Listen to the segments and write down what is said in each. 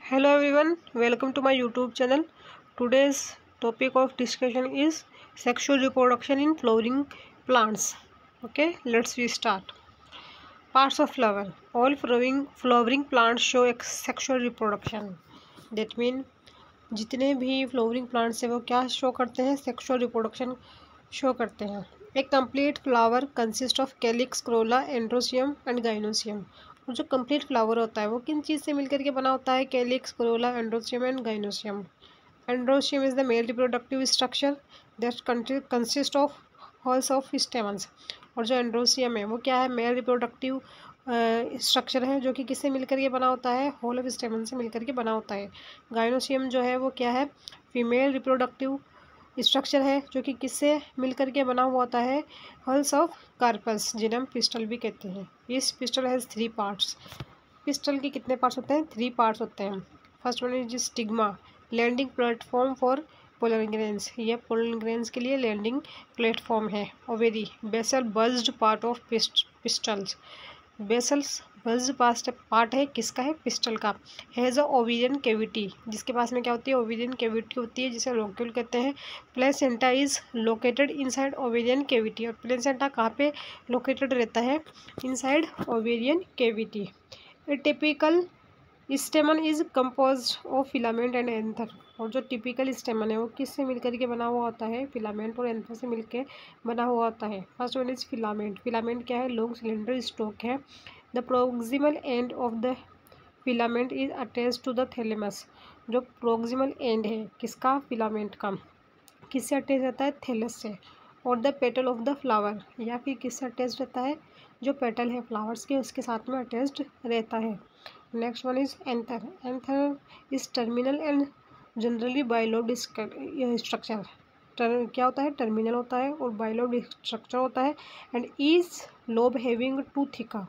Hello everyone, welcome to my YouTube channel. Today's topic of discussion is sexual reproduction in flowering plants. Okay, let's restart. Parts of flower. All flowering plants show sexual reproduction. That means जितने भी flowering plants हैं वो क्या show करते हैं, sexual reproduction show करते हैं. एक complete flower consist of calyx, Corolla, androecium and gynoecium. और जो कंप्लीट फ्लावर होता है वो किन चीज़ से मिलकर के बना होता है? Calyx, Corolla, androecium and gynoecium. Androecium is the male reproductive structure that consist of halls of stamens. और जो एंड्रोसियम है वो क्या है? मेल रिप्रोडक्टिव स्ट्रक्चर है जो कि किससे मिलकर के बना होता है? होल ऑफ स्टेमन से मिलकर के बना होता है. गाइनोसियम जो है वो क्या है? फीमेल रिप्रोडक्टिव स्ट्रक्चर है जो कि किससे मिलकर के बना हुआ होता है? हल्स ऑफ कार्पस, जिन्हें हम पिस्टल भी कहते हैं. इस पिस्टल हैज़ 3 पार्ट्स. पिस्टल के कितने पार्ट्स होते हैं? 3 पार्ट्स होते हैं. First one is stigma, landing platform for pollen grains. यह पोलन ग्रेन्स के लिए लैंडिंग प्लेटफॉर्म है. Ovary, basal bulged part of pistils. Basals bulged part है किसका है? पिस्टल का. हैज़ अ ओवेरियन कैविटी, जिसके पास में क्या होती है? ओवेरियन कैविटी होती है जिसे लोक्यूल कहते हैं. Placenta is located inside ovarian cavity. और प्लेसेंटा कहाँ पे लोकेटेड रहता है? Inside ovarian cavity. A typical स्टेमन is composed of filament and anther. और जो टिपिकल स्टेमन है वो किससे मिलकर के बना हुआ होता है? फिलामेंट और एंथर से मिलकर बना हुआ होता है. First one is filament. Filament क्या है? लॉन्ग सिलेंडर स्टॉक है. The proximal end of the filament is attached to the thalamus. जो प्रोक्सिमल एंड है किसका? फिलामेंट का. किससे अटैच रहता है? थैलस से. और the petal of the flower, या फिर किससे अटैच रहता है? जो पेटल है फ्लावर्स के उसके साथ में अटैच्ड रहता है. Next one is anther. Anther is terminal and generally bilobe structure. क्या होता है? टर्मिनल होता है और बाइलोब स्ट्रक्चर होता है. And each lobe having 2 theca.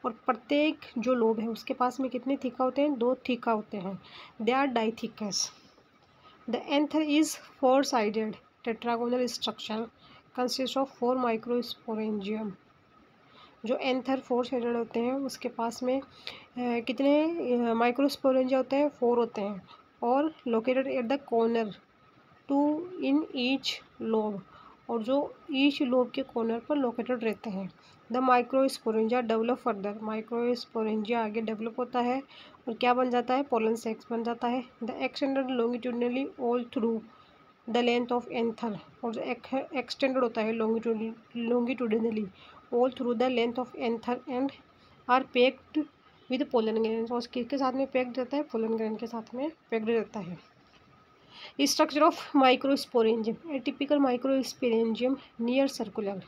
और प्रत्येक जो लोब है उसके पास में कितने थीका होते हैं? 2 थीका होते हैं. They are dithecous. The anther is 4 sided tetragonal structure consist of 4 microsporangium. जो एंथर 4 साइडेड होते हैं उसके पास में कितने माइक्रोस्पोरेंजिया होते हैं? 4 होते हैं. और located at the corner 2 in each lobe. और जो ईच लोब के कॉर्नर पर लोकेटेड रहते हैं. The microsporangia develop further. Microsporangia आगे डेवलप होता है और क्या बन जाता है? पोलन सेक्स बन जाता है. The extended longitudinally all through the length of anther. और जो एक्सटेंडेड होता है longitudinally all through the length of anther and are packed with pollen grain. और किसके साथ में पैक्ड रहता है? पोलन ग्रेन के साथ में पैक्ड रहता है. Structure of microsporangium. A typical microsporangium near circular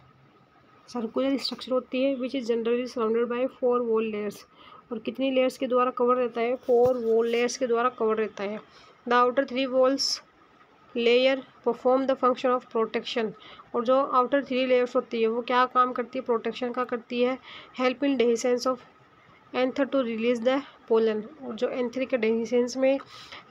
structure होती है which is generally surrounded by 4 wall layers. और कितनी लेयर्स के द्वारा कवर रहता है? 4 वॉल लेयर्स के द्वारा कवर रहता है. The outer 3 walls layer perform the function of protection. और जो आउटर 3 लेयर्स होती है वो क्या काम करती है? प्रोटेक्शन का करती है. Help in dehiscence of anther to release the pollen. और जो एंथर के डेहिसेंस में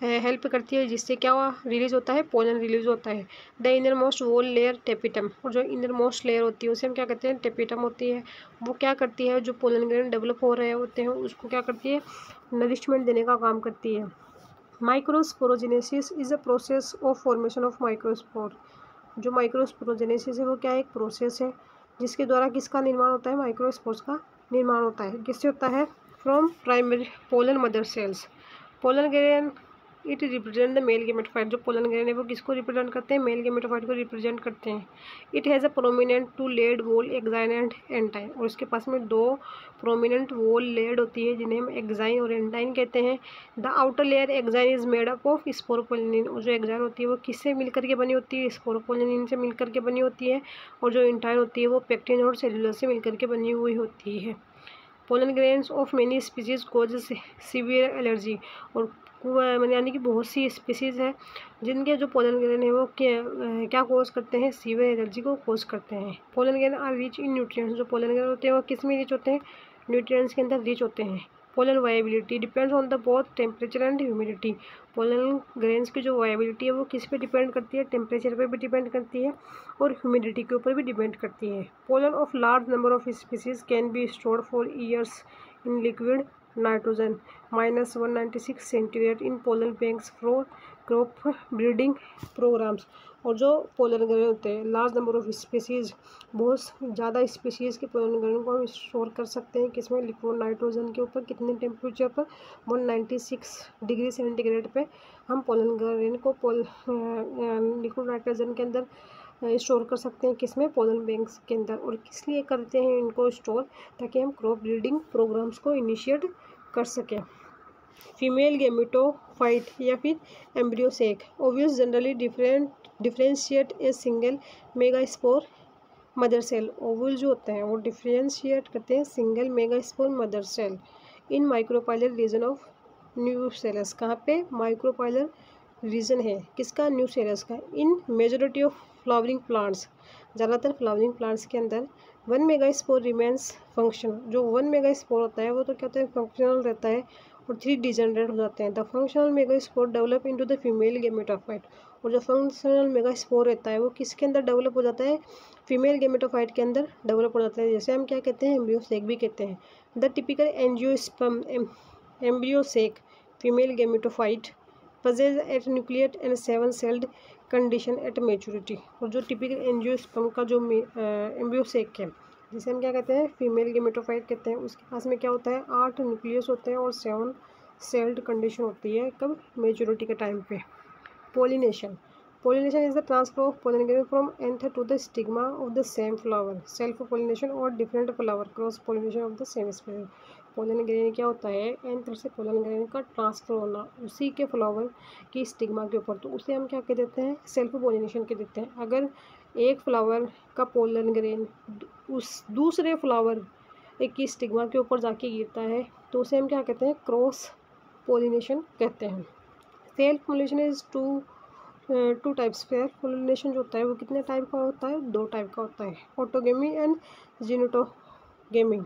हेल्प करती है जिससे क्या रिलीज होता है? पोलन रिलीज होता है. The inner most wall layer tapetum. और जो इनर मोस्ट लेयर होती है उसे हम क्या कहते हैं? टेपिटम होती है. वो क्या करती है? जो पोलन ग्रेन डेवलप हो रहे होते हैं उसको क्या करती है? नरिशमेंट देने का काम करती है. Microsporogenesis is a process of formation of microspore. जो माइक्रोस्पोरोजेनेसिस है वो क्या है? एक प्रोसेस है जिसके द्वारा किसका निर्माण होता है? माइक्रोस्पोर्स का निर्माण होता है. किससे होता है? From primary pollen mother cells. Pollen grain it represent the mail gametophyte. जो पोलन ग्रेन है वो किसको रिप्रेजेंट करते हैं? मेल गेमेटोफाइट को रिप्रेजेंट करते हैं. It has a prominent 2 layered wall exine and intine. और इसके पास में 2 प्रोमिनेंट वॉल लेड होती है जिन्हें हम एग्जाइन और एंटाइन कहते हैं. The outer layer exine is made up of sporopollenin. और जो एग्जाइन होती है वो किससे मिलकर के बनी होती है? स्पोरोपोलिनिन से मिलकर के बनी होती है. और जो एंटाइन होती है वो पेक्टिन और सेलुलोज से मिलकर के बनी हुई होती है. Pollen grains of many species cause severe allergy. और यानी कि बहुत सी स्पीसीज़ है जिनके जो पोलन ग्रेन है वो क्या कोज करते हैं? सीवियर एलर्जी को कोज करते हैं. Pollen grain are rich in nutrients. जो पोलन ग्रेन होते हैं वो किस में रिच होते हैं? न्यूट्रिएंट्स के अंदर रिच होते हैं. Pollen viability depends on the both temperature and humidity. Pollen grains की जो वायबिलिटी है वो किस पे डिपेंड करती है? टेम्परेचर पे भी डिपेंड करती है और ह्यूमिडिटी के ऊपर भी डिपेंड करती है. Pollen of large number of species can be stored for years in liquid nitrogen -196 centigrade in pollen banks for crop breeding programmes. और जो पोलर ग्रेन होते हैं, लार्ज नंबर ऑफ स्पीसीज, बहुत ज़्यादा स्पीसीज़ के पोलर ग्रेन को हम store कर सकते हैं किसमें, लिक्विड नाइट्रोजन के ऊपर। कितने टेम्परेचर पर, 196 डिग्री सेंटीग्रेड पे हम पोलर ग्रेन को लिक्विड नाइट्रोजन के अंदर स्टोर कर सकते हैं किसमें, पोलन बैंक्स के अंदर। और किस लिए करते हैं इनको स्टोर, ताकि हम क्रॉप ब्रीडिंग प्रोग्राम्स को इनिशिएट कर सकें। फीमेल गेमेटोफाइट या फिर embryo sac ovules generally differentiate a single megaspore mother cell. Ovule जो होते हैं वो डिफरेंशिएट करते हैं single megaspore mother cell in micropylar region of nucellus. कहाँ पे, माइक्रोपाइलर रीजन है किसका, न्यूसेलस का। In majority of flowering plants, ज़्यादातर फ्लावरिंग प्लांट्स के अंदर 1 मेगास्पोर रिमेंस फंक्शन। जो 1 मेगास्पोर होता है वो तो क्या होता है, फंक्शनल रहता है, और 3 डिजेनरेट हो जाते हैं। The functional megaspore develop into the female gametophyte. और जो फंक्शनल मेगास्पोर रहता है वो किसके अंदर डेवलप हो जाता है, फीमेल गेमेटोफाइट के अंदर डेवलप हो जाता है, जैसे हम क्या कहते हैं, एम्ब्रियोसेक भी कहते हैं। The typical angiosperm embryo sac female gametophyte possess at nucleate and 7-celled condition at maturity। और जो टिपिकल एंजियोस्पर्म का जो एम्ब्रियोसेक है, जिसे हम क्या कहते हैं, फीमेल गेमेटोफाइट कहते हैं, उसके पास में क्या होता है, 8 न्यूक्लियस होते हैं और 7 सेल्ड कंडीशन होती है कब, मेच्योरिटी के टाइम पे। Pollination is the transfer of pollen grain from anther to the stigma of the same flower. Self pollination और different flower cross pollination of the same species. Pollen grain क्या होता है, anther से pollen grain का transfer होना उसी के flower की स्टिग्मा के ऊपर, तो उसे हम क्या कह देते हैं, सेल्फ पोलिनेशन कह देते हैं। अगर एक फ्लावर का पोलन ग्रेन उस दूसरे फ्लावर की स्टिग्मा के ऊपर जाके गिरता है तो उसे हम क्या कहते हैं, क्रॉस पोलिनेशन कहते हैं। Self pollination is two types. Self pollination जो होता है वो कितने टाइप का होता है, 2 टाइप का होता है, autogamy and xenogamy.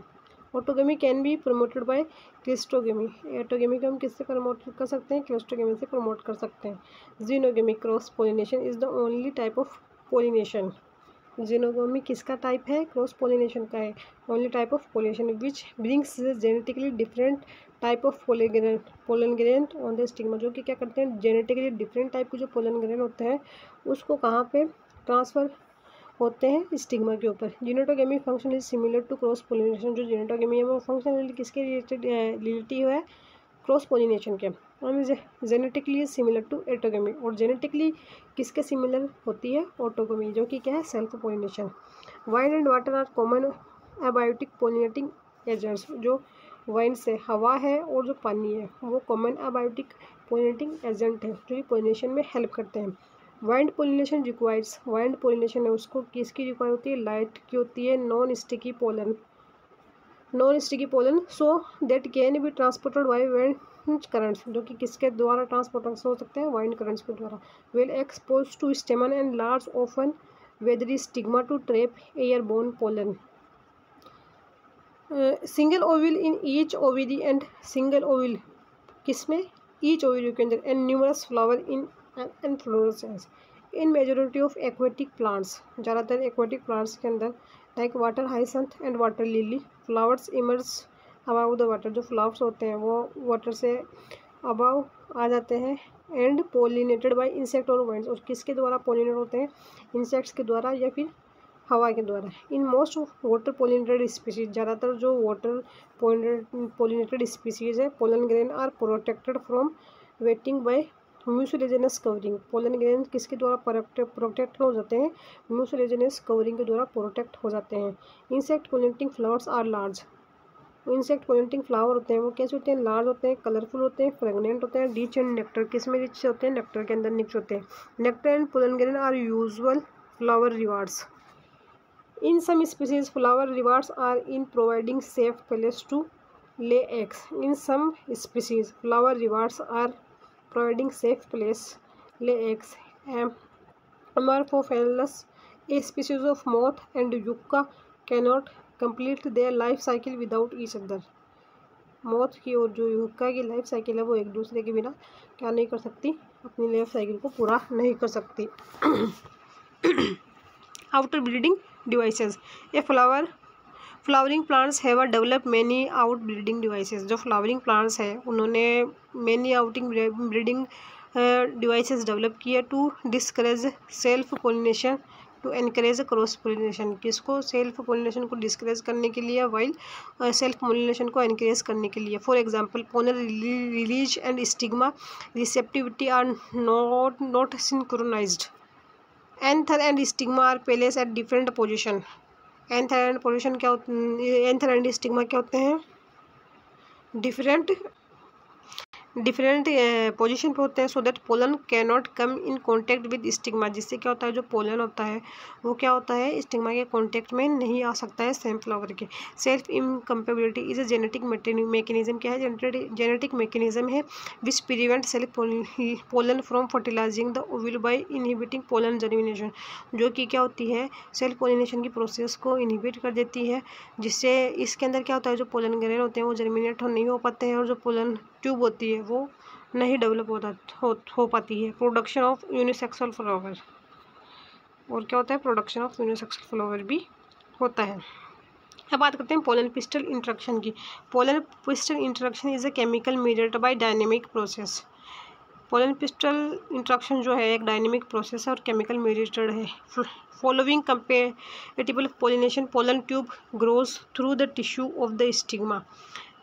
Autogamy can be promoted by cleistogamy. Autogamy को हम किससे प्रमोट कर सकते हैं, क्लिस्टोगेमी से प्रमोट कर सकते हैं। Xenogamy cross pollination is the only type of pollination. Xenogamy किसका टाइप है, क्रॉस पोलिनेशन का है, only type of pollination which brings genetically different type of pollen grain on the stigma. जो कि क्या करते हैं, जेनेटिकली डिफरेंट टाइप के जो पोलन ग्रेन होते हैं उसको कहाँ पे ट्रांसफ़र होते हैं, स्टिग्मा के ऊपर। Xenogamy function is similar to cross pollination. जो जीनोटोगेमी है वो फंक्शनली किसके रिलेटिव है, क्रॉस पोलिनेशन के। और जेनेटिकली सिमिलर टू एटोगेमी। और जेनेटिकली किसके सिमिलर होती है, ऑटोगेमी, जो कि क्या है, self pollination. Wind and water are common abiotic pollinating agents. जो वाइन से हवा है और जो पानी है वो कॉमन एबायोटिक पोलिनेटिंग एजेंट है, जो कि पोलिनेशन में हेल्प करते हैं। Wind pollination requires, wind pollination है उसको किसकी रिक्वायर होती है, लाइट की होती है, non sticky pollen so that can be transported by wind currents. जो कि किसके द्वारा ट्रांसपोर्ट हो सकते हैं, वाइंड करंट्स के द्वारा। Well expose to stamen and large often feathery stigma to trap airborne pollen. Single ovule in each ovary and single ovule किसमें, ईच ओविरी के अंदर, and numerous flower in inflorescence in majority of aquatic plants. ज़्यादातर aquatic plants के अंदर like water hyacinth and water lily flowers emerge above the water. जो flowers होते हैं वो वाटर से अबाउ आ जाते हैं। एंड पोलिनेटेड बाय इंसेक्ट और वाइंड्स। और किसके द्वारा पोलिनेट होते हैं, इंसेक्ट्स के द्वारा या फिर हवा के द्वारा। In most water pollinated species, ज़्यादातर जो वाटर पोलिनेटेड स्पीसीज है, pollen grain are protected from wetting by mucilaginous covering. Pollen grain किसके द्वारा प्रोटेक्ट हो जाते हैं, म्यूसिलेजिनस कवरिंग के द्वारा प्रोटेक्ट हो जाते हैं। Insect pollinating flowers are large. Insect pollinating flower होते हैं वो कैसे होते हैं, लार्ज होते हैं, कलरफुल होते हैं, फ्रेगनेंट होते हैं, रिच एंड नेक्टर। किस में रिच होते हैं, नेक्टर के अंदर रिच होते हैं। Nectar and pollen grain are usual flower rewards. In some species, flower rewards are in providing safe place to lay eggs. In some species, flower rewards are providing safe place lay eggs. Amorphophallus, a species of moth and yucca, cannot complete their life cycle without each other. Moth की और जो yucca की life cycle है वो एक दूसरे के बिना क्या नहीं कर सकती, अपनी लाइफ साइकिल को पूरा नहीं कर सकती। After breeding devices, a flower flowering plants have develop many आउट ब्रीडिंग डिवाइसेस। जो फ्लावरिंग प्लांट्स है उन्होंने many outing breeding devices develop किया to discourage self pollination, to encourage cross pollination. किसको? सेल्फ पोलिनेशन को डिस्करेज करने के लिए, वाइल सेल्फ पोलिनेशन को एनकरेज करने के लिए। For example pollen release and stigma receptivity are not synchronised. Anther and stigma are placed at different position. Anther and position क्या होते हैं? एंथर एंड स्टिग्मा क्या होते हैं? डिफरेंट पोजीशन पे होते हैं, so that pollen can not come in contact with stigma. जिससे क्या होता है, जो पोलन होता है वो क्या होता है, स्टिग्मा के कांटेक्ट में नहीं आ सकता है सेम फ्लावर के। Self incompatibility is a genetic mechanism. क्या है? जेनेटिक मैकेनिज्म है which prevent self pollen from fertilising the ovule by inhibiting pollen germination. जो कि क्या होती है, सेल्फ पोलिनेशन की प्रोसेस को इनहिबिट कर देती है, जिससे इसके अंदर क्या होता है, जो पोलन ग्रेन होते हैं वो जर्मिनेट नहीं हो पाते हैं, और जो पोलन ट्यूब होती है वो नहीं डेवलप हो पाती है। प्रोडक्शन ऑफ यूनिसेक्सुअल फ्लावर, और क्या होता है, प्रोडक्शन ऑफ यूनिसेक्सुअल फ्लावर भी होता है। अब बात करते हैं पोलन पिस्टल इंटरेक्शन की। Pollen pistol interaction is a chemical mediated by dynamic process. Pollen pistol interaction जो है एक डायनेमिक प्रोसेस है और केमिकल मीडिएटेड है। Following compatible pollination, pollen tube grows through the tissue of the stigma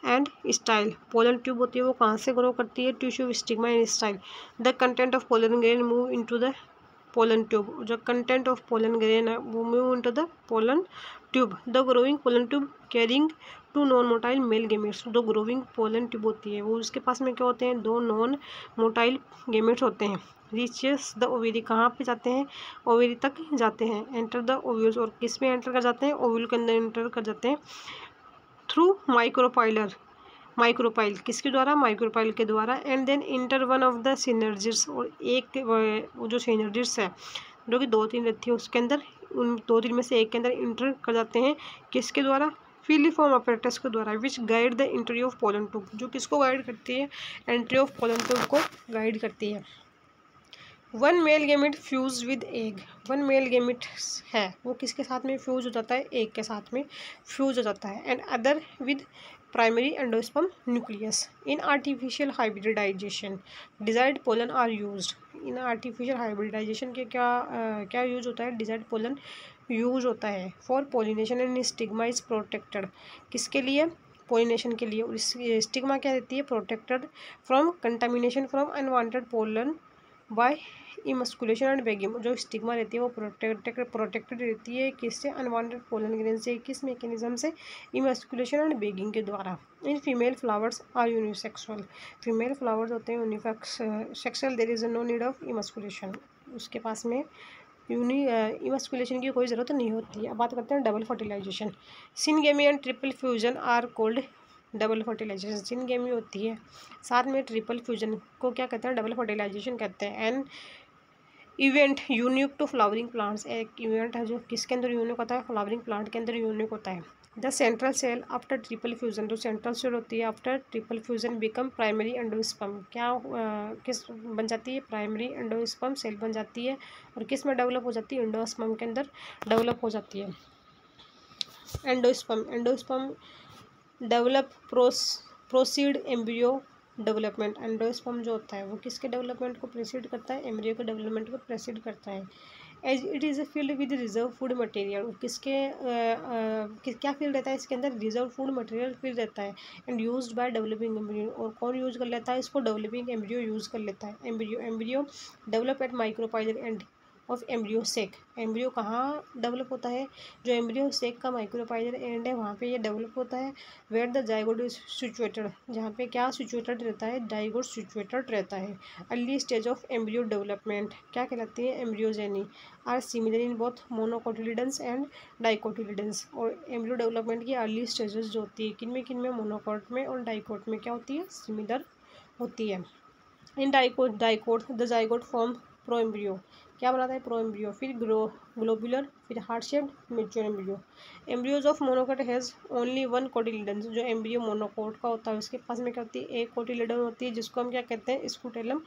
and style. Pollen tube होती है वो कहाँ से ग्रो करती है? Tissue, stigma and style. The content of pollen grain move into the pollen tube. जो content of pollen grain है वो move into the pollen tube. The growing pollen tube carrying two non motile male gametes. जो growing pollen tube होती है वो उसके पास में क्या होते हैं, दो नॉन मोटाइल गेमेट्स होते हैं। रीचेस द ओवेरी, कहाँ पे जाते हैं? ओवेरी तक जाते हैं। एंटर द ओव्यूल्स, और किस में एंटर कर जाते हैं? ओव्यूल के अंदर एंटर कर जाते हैं थ्रू माइक्रोपाइल। किसके द्वारा? माइक्रोपाइल के द्वारा। And then enter one of the synergids, और एक वो जो सिनर्जिड्स है जो कि 2-3 रहती है उसके अंदर, उन 2-3 में से एक के अंदर इंटर कर जाते हैं। किसके द्वारा? फिलीफॉर्म अपरेटस के द्वारा। Which guide the entry of pollen tube. जो किसको गाइड करती है? एंट्री ऑफ पोलन ट्यूब को गाइड करती है। One male gamete fuse with egg. One male gamete है वो किसके साथ में फ्यूज हो जाता है? एग के साथ में फ्यूज हो जाता है। And other with primary endosperm nucleus. In artificial hybridisation desired pollen are used. In artificial hybridisation के क्या यूज होता है? डिजायर्ड पोलन यूज होता है for pollination and stigma is protected. किसके लिए? पोलिनेशन के लिए। और स्टिग्मा क्या रहती है? Protected from contamination from unwanted pollen by emasculation and bagging. जो स्टिग्मा रहती है वो प्रोटेक्टेड रहती है किससे? अनवांटेड पोलन ग्रेन से। किस मैकेनिज्म से? इमस्कुलेशन एंड बेगिंग के द्वारा। In female flowers are unisexual. Female flowers होते हैं unisexual, there is no need of emasculation. उसके पास में इमस्कुलेशन की कोई ज़रूरत नहीं होती है। अब बात करते हैं double fertilisation. Syngamy and triple fusion are called double fertilisation. Syngamy होती है साथ में ट्रिपल फ्यूजन को क्या कहते हैं? डबल फर्टिलाइजेशन कहते हैं। An event unique to flowering plants. एक इवेंट है जो किसके अंदर यूनिक होता है? फ्लावरिंग प्लांट के अंदर यूनिक होता है। The central cell after triple fusion. जो सेंट्रल सेल होती है after triple fusion become primary endosperm. क्या किस बन जाती है? प्राइमरी एंडोस्पर्म सेल बन जाती है। और किस में डेवलप हो जाती है? एंडोस्पर्म के अंदर डेवलप हो जाती है। Endosperm develop proceed embryo development. Endosperm जो होता है वो किसके डेवलपमेंट को प्रेसिड करता है? एम्ब्रियो के डेवलपमेंट को प्रेसिड करता है। As it is filled with reserve food material. किसके क्या फील्ड रहता है इसके अंदर? रिजर्व फूड मटेरियल फील्ड रहता है। And used by developing embryo. और कौन यूज कर लेता है इसको? डेवलपिंग एम्ब्रियो यूज कर लेता है। Embryo develop at micropylar end of embryo sac. Embryo कहाँ डेवलप होता है? जो एम्ब्रियो सेक का माइक्रोपाइलर एंड है वहाँ पे ये डेवलप होता है। Where the zygote is situated. जहाँ पे क्या सिचुएटेड रहता है? जाइगोट सिचुएटेड रहता है। Early stage of embryo development क्या कहलाती है? Embryogeny. Are similar in both monocotyledons and dicotyledons. और एम्ब्रियो डेवलपमेंट की अर्ली स्टेजेस जो होती है किन में मोनोकोट में और डाइकोट में क्या होती है? सिमिलर होती है। इन dicot the zygote form pro embryo. क्या बनाता है? Pro embryo. फिर ग्लोबुलर, फिर heart shaped mature embryo. Embryos of monocot has only one cotyledon. जो एम्ब्रियो मोनोकोट का होता है उसके पास में क्या होती है? एक कोटिलिडन होती है जिसको हम क्या कहते हैं? स्कूटेलम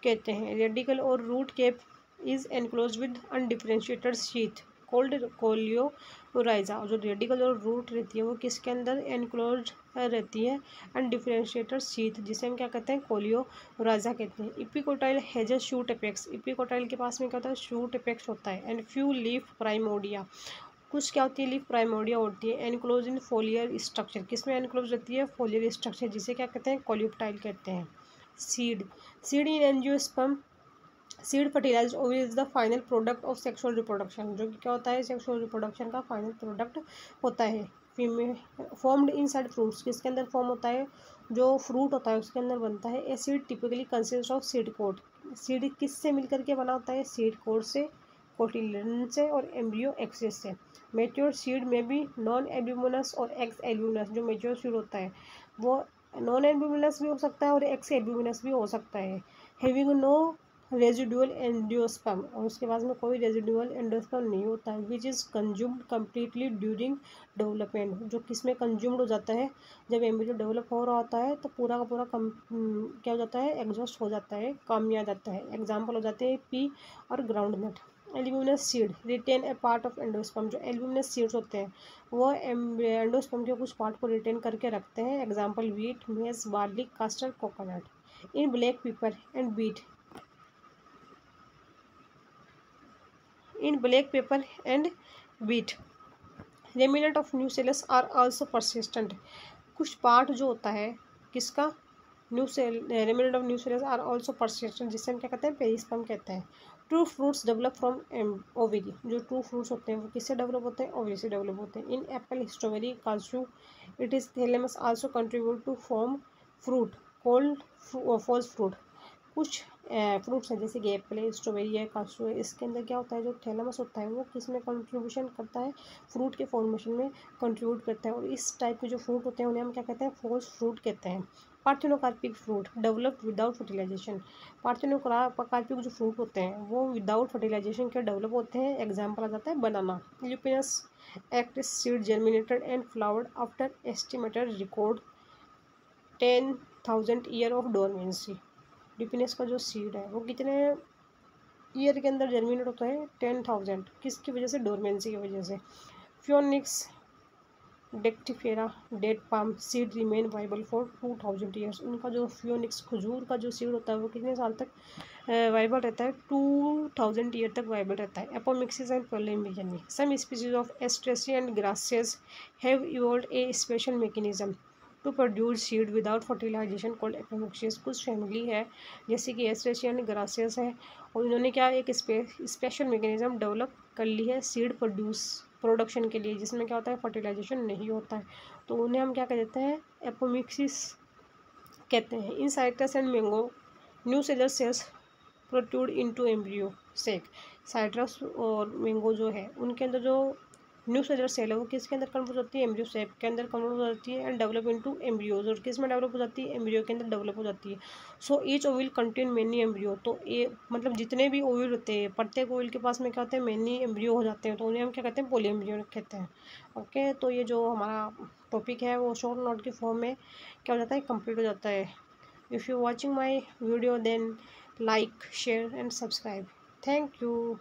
कहते हैं। रेडिकल और root cap is enclosed with undifferentiated sheath. Called coleorhiza. जो रेडिकल और रूट रहती है वो किसके अंदर एनक्लोज रहती है। एंड डिफरेंशिएटर शीथ, जिसे हम क्या कहते हैं, कोलियोराइजा कहते हैं। Epicotyl has a shoot apex. Epicotyl के पास में क्या होता है, शूट एपेक्स होता है। एंड फ्यू लीफ प्राइमोडिया, कुछ क्या होती है, लीफ प्राइमोडिया होती है। एनक्लोज इन फोलियर स्ट्रक्चर, किसमें एनक्लोज रहती है, फोलियर स्ट्रक्चर, जिसे क्या कहते हैं, कोलियोप्टाइल कहते हैं। Seed, seed in angiosperm, seed fertilised ovule is the final product of sexual reproduction, जो कि क्या होता है, सेक्सुअल रिप्रोडक्शन का फाइनल प्रोडक्ट होता है। फीमेल फॉर्म्ड इनसाइड फ्रूट्स, किसके अंदर फॉर्म होता है, जो फ्रूट होता है उसके अंदर बनता है। A seed typically consist of seed coat, seed किससे मिलकर के बना होता है, सीड कोट से, कोटिलिडन से और एम्ब्रियो एक्सिस से। मेच्योर सीड में भी नॉन एल्ब्यूमिनस और एक्स एल्ब्यूमिनस, जो मेच्योर सीड होता है वो नॉन एल्ब्यूमिनस भी हो सकता है और एक्स एल्ब्यूमिनस भी हो सकता है। हैविंग नो रेजिडुअल एंडोस्पर्म, और उसके बाद में कोई रेजिडुअल एंडोस्पर्म नहीं होता है। Which is consumed completely during development, जो किसमें कंज्यूम्ड हो जाता है, जब एम्ब्रियो डेवलप हो रहा होता है तो पूरा का पूरा क्या हो जाता है, एग्जॉस्ट हो जाता है, काम में आ जाता है। एग्जाम्पल हो जाते हैं पी और groundnut. Albuminous seed retain a part of endosperm, जो एल्ब्यूमिनस सीड्स होते हैं वो एंडोस्पर्म के कुछ पार्ट को रिटेन करके रखते हैं। Example wheat, maize, barley, castor, coconut. In black pepper and beet, in black pepper and wheat remnant of nucellus are also persistent, कुछ पार्ट जो होता है किसका, remnant of nucellus are also persistent, जिसे हम क्या कहते हैं, पेरिस्पर्म कहते हैं। True fruits develop from ovary, जो ट्रू फ्रूट्स होते हैं वो किससे डेवलप होते हैं, ओवेरी से डेवलप होते हैं। इन एप्पल, स्ट्रॉबेरी, काजू, it is thalamus also contribute to form fruit called false fruit. कुछ फ्रूट्स हैं जैसे कि एप्पल है, स्ट्रॉबेरी है, काजू है, इसके अंदर क्या होता है, जो थैलेमस होता है वो किस में कंट्रीब्यूशन करता है, फ्रूट के फॉर्मेशन में कंट्रीब्यूट करता है। और इस टाइप के जो फ्रूट होते हैं उन्हें हम क्या कहते हैं, फॉल्स फ्रूट कहते हैं। Parthenocarpic fruit develop without fertilisation, parthenocarpic जो फ्रूट होते हैं वो विदाउट फर्टिलाइजेशन के डेवलप होते हैं। एग्जाम्पल आ जाता है banana. Lupinus act seed germinated and flowered after estimated record 10,000 year of dormancy. Lupinus का जो सीड है वो कितने ईयर के अंदर जर्मिनेट होता है, 10,000, किसकी वजह से, डोरमेंसी की वजह से। Phoenix dactylifera date palm seed remain viable for 2,000 years, उनका जो फियोनिक्स खजूर का जो सीड होता है वो कितने साल तक वाइबल रहता है, 2,000 ईयर तक वाइबल रहता है। Apomixis and pollination, some species of Asteraceae and grasses have evolved a special mechanism to produce seed without fertilisation called apomixis. कुछ फैमिली है जैसे कि एस्ट्रेसिया एंड ग्रासेस है और इन्होंने क्या एक स्पेशल मैकेनिज्म डेवलप कर ली है सीड प्रोडक्शन के लिए, जिसमें क्या होता है, फर्टिलाइजेशन नहीं होता है, तो उन्हें हम क्या कहते हैं, एपोमिक्सिस कहते हैं। In citrus and mango nucellar cells protrude into embryo sac, citrus और मैंगो जो है उनके अंदर जो न्यू सेलर सेल है वो किसके अंदर कन्वर्ट होती है, एम्ब्रियो सेक के अंदर कन्वर्ट हो जाती है। एंड डेवलप इनटू एम्ब्रियोज, और किस में डेवलप हो जाती है, एम्ब्रियो के अंदर डेवलप हो जाती है। So each ओविल contain many embryo, तो ये मतलब जितने भी ओविल होते हैं प्रत्येक ओविल के पास में क्या होते हैं, मेनी एम्ब्रियो हो जाते हैं, तो उन्हें हम क्या कहते हैं, पोली एम्ब्रियो कहते हैं। ओके, तो ये जो हमारा टॉपिक है वो शॉर्ट नोट के फॉर्म में क्या हो जाता है, कंप्लीट हो जाता है। If you watching my video then like, share and subscribe. Thank you.